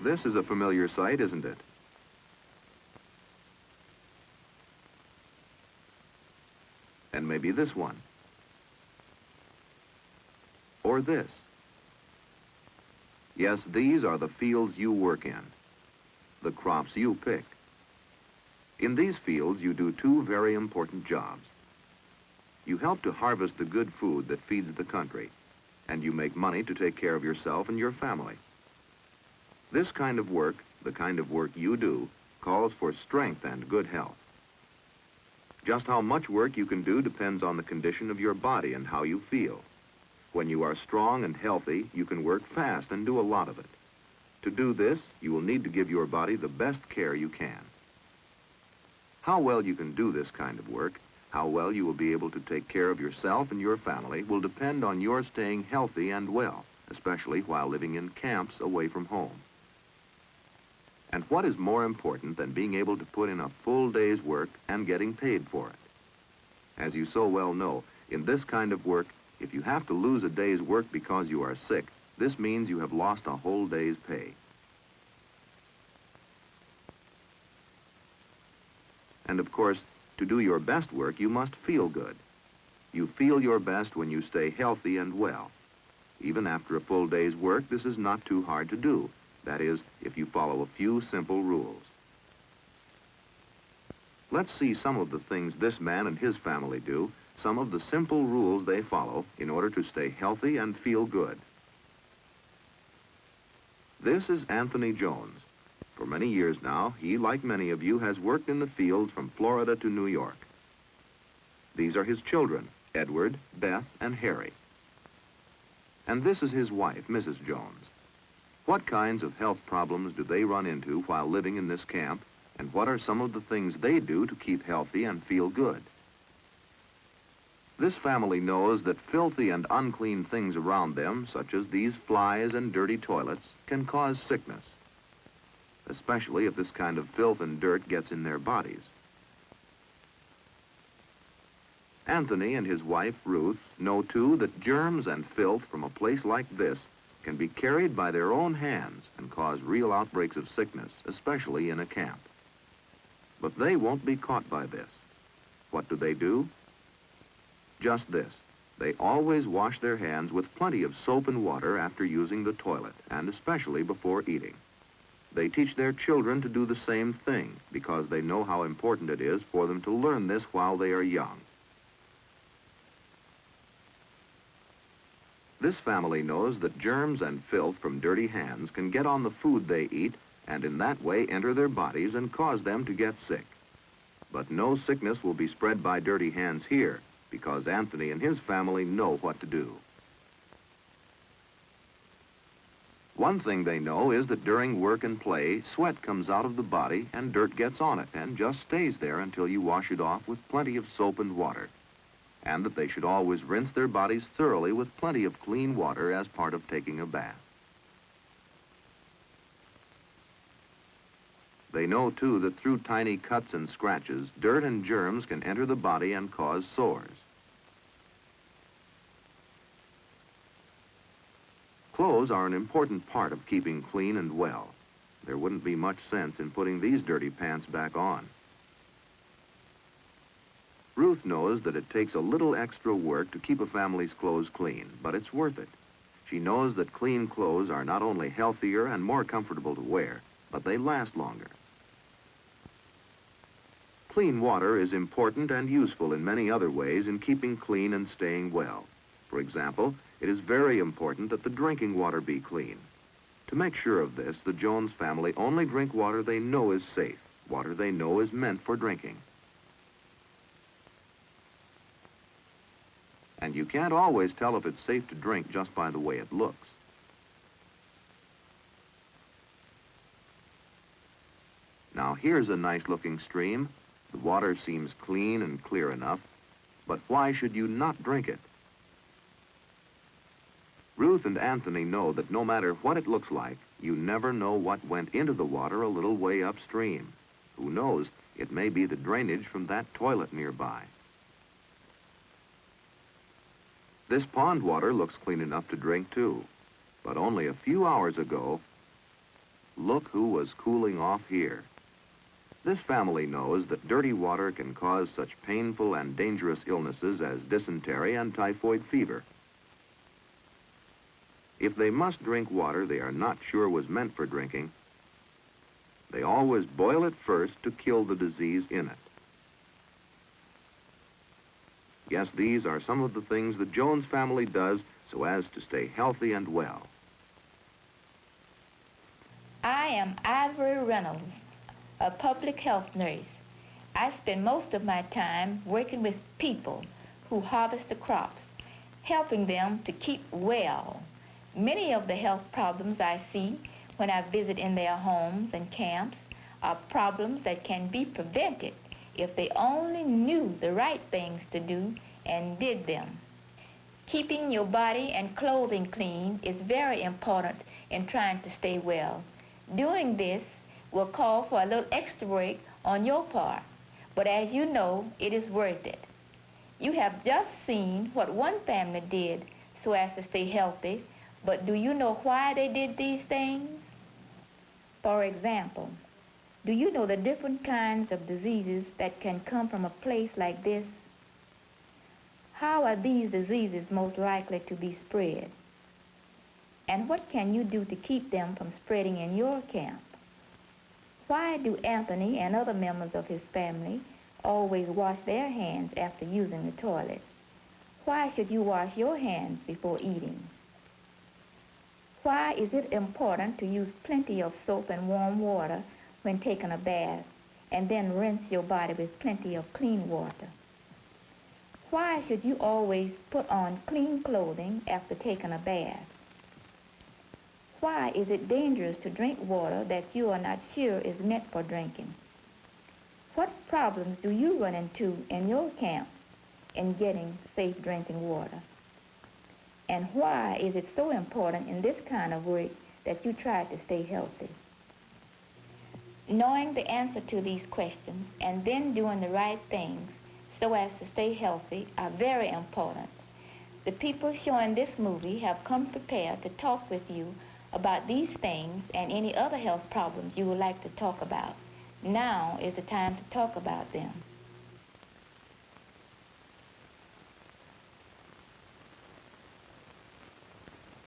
This is a familiar sight, isn't it? And maybe this one. Or this. Yes, these are the fields you work in, the crops you pick. In these fields, you do two very important jobs. You help to harvest the good food that feeds the country, and you make money to take care of yourself and your family. This kind of work, the kind of work you do, calls for strength and good health. Just how much work you can do depends on the condition of your body and how you feel. When you are strong and healthy, you can work fast and do a lot of it. To do this, you will need to give your body the best care you can. How well you can do this kind of work, how well you will be able to take care of yourself and your family, will depend on your staying healthy and well, especially while living in camps away from home. And what is more important than being able to put in a full day's work and getting paid for it? As you so well know, in this kind of work, if you have to lose a day's work because you are sick, this means you have lost a whole day's pay. And of course, to do your best work, you must feel good. You feel your best when you stay healthy and well. Even after a full day's work, this is not too hard to do. That is, if you follow a few simple rules. Let's see some of the things this man and his family do, some of the simple rules they follow in order to stay healthy and feel good. This is Anthony Jones. For many years now, he, like many of you, has worked in the fields from Florida to New York. These are his children, Edward, Beth, and Harry. And this is his wife, Mrs. Jones. What kinds of health problems do they run into while living in this camp, and what are some of the things they do to keep healthy and feel good? This family knows that filthy and unclean things around them, such as these flies and dirty toilets, can cause sickness, especially if this kind of filth and dirt gets in their bodies. Anthony and his wife, Ruth, know too that germs and filth from a place like this can be carried by their own hands and cause real outbreaks of sickness, especially in a camp. But they won't be caught by this. What do? Just this. They always wash their hands with plenty of soap and water after using the toilet, and especially before eating. They teach their children to do the same thing because they know how important it is for them to learn this while they are young. This family knows that germs and filth from dirty hands can get on the food they eat and in that way enter their bodies and cause them to get sick. But no sickness will be spread by dirty hands here because Anthony and his family know what to do. One thing they know is that during work and play, sweat comes out of the body and dirt gets on it and just stays there until you wash it off with plenty of soap and water. And that they should always rinse their bodies thoroughly with plenty of clean water as part of taking a bath. They know, too, that through tiny cuts and scratches, dirt and germs can enter the body and cause sores. Clothes are an important part of keeping clean and well. There wouldn't be much sense in putting these dirty pants back on. Ruth knows that it takes a little extra work to keep a family's clothes clean, but it's worth it. She knows that clean clothes are not only healthier and more comfortable to wear, but they last longer. Clean water is important and useful in many other ways in keeping clean and staying well. For example, it is very important that the drinking water be clean. To make sure of this, the Jones family only drink water they know is safe, water they know is meant for drinking. And you can't always tell if it's safe to drink just by the way it looks. Now here's a nice-looking stream. The water seems clean and clear enough, but why should you not drink it? Ruth and Anthony know that no matter what it looks like, you never know what went into the water a little way upstream. Who knows, it may be the drainage from that toilet nearby. This pond water looks clean enough to drink too, but only a few hours ago, Look who was cooling off here. This family knows that dirty water can cause such painful and dangerous illnesses as dysentery and typhoid fever. If they must drink water they are not sure was meant for drinking, they always boil it first to kill the disease in it. Yes, these are some of the things the Jones family does so as to stay healthy and well. I am Ivory Reynolds, a public health nurse. I spend most of my time working with people who harvest the crops, helping them to keep well. Many of the health problems I see when I visit in their homes and camps are problems that can be prevented if they only knew the right things to do and did them. Keeping your body and clothing clean is very important in trying to stay well. Doing this will call for a little extra work on your part, but as you know, it is worth it. You have just seen what one family did so as to stay healthy, but do you know why they did these things? For example, do you know the different kinds of diseases that can come from a place like this? How are these diseases most likely to be spread? And what can you do to keep them from spreading in your camp? Why do Anthony and other members of his family always wash their hands after using the toilet? Why should you wash your hands before eating? Why is it important to use plenty of soap and warm water when taking a bath, and then rinse your body with plenty of clean water? Why should you always put on clean clothing after taking a bath? Why is it dangerous to drink water that you are not sure is meant for drinking? What problems do you run into in your camp in getting safe drinking water? And why is it so important in this kind of work that you try to stay healthy? Knowing the answer to these questions and then doing the right things so as to stay healthy are very important. The people showing this movie have come prepared to talk with you about these things and any other health problems you would like to talk about. Now is the time to talk about them.